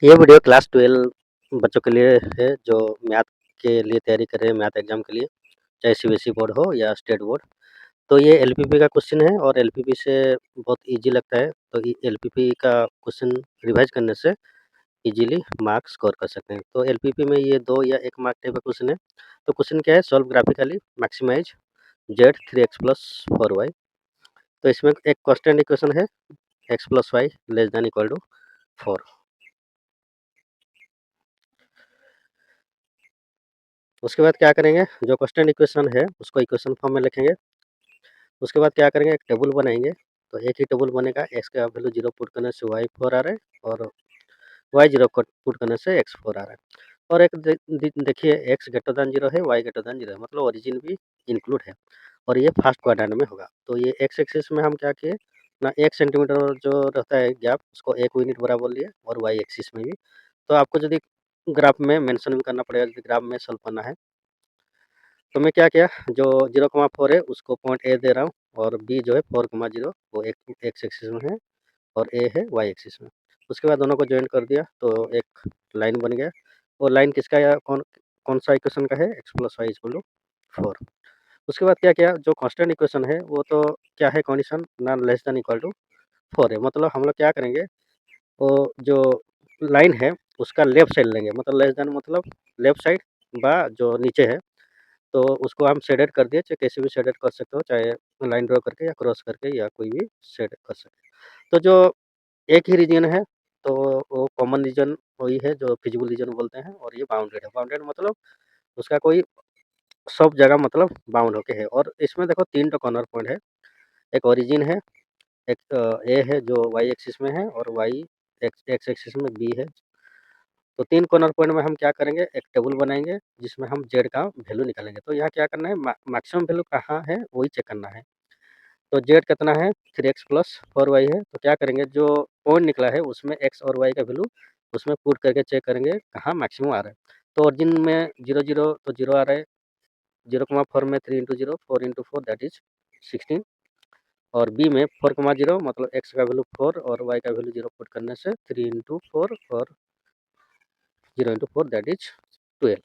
ये video class 12 बच्चों के लिए है जो मैथ के लिए तैयारी कर रहे हैं, मैथ एग्जाम के लिए, चाहे सीबीएसई बोर्ड हो या स्टेट बोर्ड। तो ये एलपीपी का क्वेश्चन है और एलपीपी से बहुत इजी लगता है। तो एलपीपी का क्वेश्चन रिवाइज करने से इजीली मार्क्स स्कोर कर सकते हैं। तो एलपीपी में ये 2 या 1 मार्क टाइप का क्वेश्चन है। तो क्वेश्चन क्या है, solve graphically maximize z 3x plus 4y। तो इसमें एक कांस्टेंट इक्वेशन है, x plus y less than equal to 4। उसके बाद क्या करेंगे, जो कांस्टेंट इक्वेशन है उसको इक्वेशन फॉर्म में लिखेंगे। उसके बाद क्या करेंगे, एक टेबल बनाएंगे। तो एक ही टेबल बनेगा, एक्स का वैल्यू 0 पुट करने से वाई 4 आ रहा है और वाई 0 पुट करने से एक्स 4 आ रहा है। और एक देखिए, एक्स ग्रेटर दैन 0 है, वाई ग्रेटर दैन 0 है, मतलब ओरिजिन भी इंक्लूड है और ये फर्स्ट क्वाड्रेंट में होगा। तो ये एक्स एक्सिस में हम क्या किए ना, 1 सेंटीमीटर जो रहता है गैप उसको 1 यूनिट बराबर लिए और वाई एक्सिस में भी। तो आपको यदि ग्राफ में मेंशन भी करना पड़ेगा, यदि ग्राफ में सॉल्व करना है। तो मैं क्या किया, जो 0,4 है उसको पॉइंट ए दे रहा हूँ और बी जो है 4,0 वो एक एक्स एक्सिस में है और ए है वाई एक्सिस में। उसके बाद दोनों को जॉइन कर दिया तो एक लाइन बन गया। वो लाइन किसका या कौन कौन सा इक्वेशन का है, x plus y equal to 4। उसके बाद क्या किया, जो कांस्टेंट इक्वेशन है वो तो क्या है, कंडीशन ना लेस देन इक्वल टू 4 है। मतलब हम लोग क्या करेंगे, वो जो लाइन है उसका लेफ्ट साइड लेंगे, मतलब लेस देन मतलब लेफ्ट साइड बा जो नीचे है। तो उसको हम शेडेड कर दिए, चाहे कैसे भी शेडेड कर सकते हो, चाहे लाइन ड्रॉ करके या क्रॉस करके या कोई भी शेड कर सकते हो। तो जो एक ही रीजन है, तो वो कॉमन रीजन वही है जो फिजिबल रीजन बोलते हैं और ये बाउंडेड है। बाउंडेड मतलब उसका कोई सब जगह मतलब बाउंड होके है। और इसमें देखो 3 तो कॉर्नर पॉइंट है, एक ओरिजिन है, एक ए है जो वाई एक्सिस में है और वाई एक्स एक्सिस में बी है। तो 3 कॉर्नर पॉइंट में हम क्या करेंगे, एक टेबल बनाएँगे जिसमें हम जेड का वैल्यू निकालेंगे। तो यहाँ क्या करना है, मैक्सिमम वैल्यू कहाँ है वही चेक करना है। तो जेड कितना है, 3x प्लस 4y है। तो क्या करेंगे, जो पॉइंट निकला है उसमें x और y का वैल्यू उसमें पुट करके चेक करेंगे कहाँ मैक्सिमम आ रहा है। तो ओरिजिन में 0 0 तो 0 आ रहा है, 0,4 में 3 इंटू 0 4 इंटू 4 दैट इज 16। और बी में 4,0 मतलब x का वैल्यू 4 और y का वैल्यू 0 पुट करने से 3 इंटू 4 और 0 इंटू 4 दैट इज 12।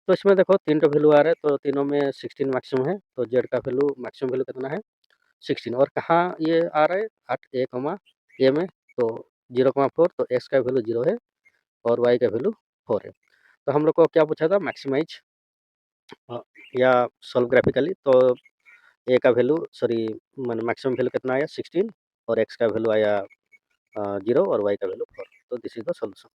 तो इसमें देखो 3 तो वैल्यू आ रहा है, तो तीनों में 16 मैक्सिमम है। तो जेड का वैल्यू मैक्सिमम वैल्यू कितना है, 16। और कहाँ ये आ रहा है, 8 ए कमा ए में। तो 0,4 तो एक्स का वैल्यू 0 है और वाई का वैल्यू 4 है। तो हम लोग को क्या पूछा था, मैक्सिमाइज या सॉल्व ग्राफिकली। तो ए का वैल्यू सॉरी मैंने मैक्सिमम वैल्यू कितना आया 16 और एक्स का वैल्यू आया 0 और वाई का वैल्यू 4। तो दिस इज द सॉल्यूशन।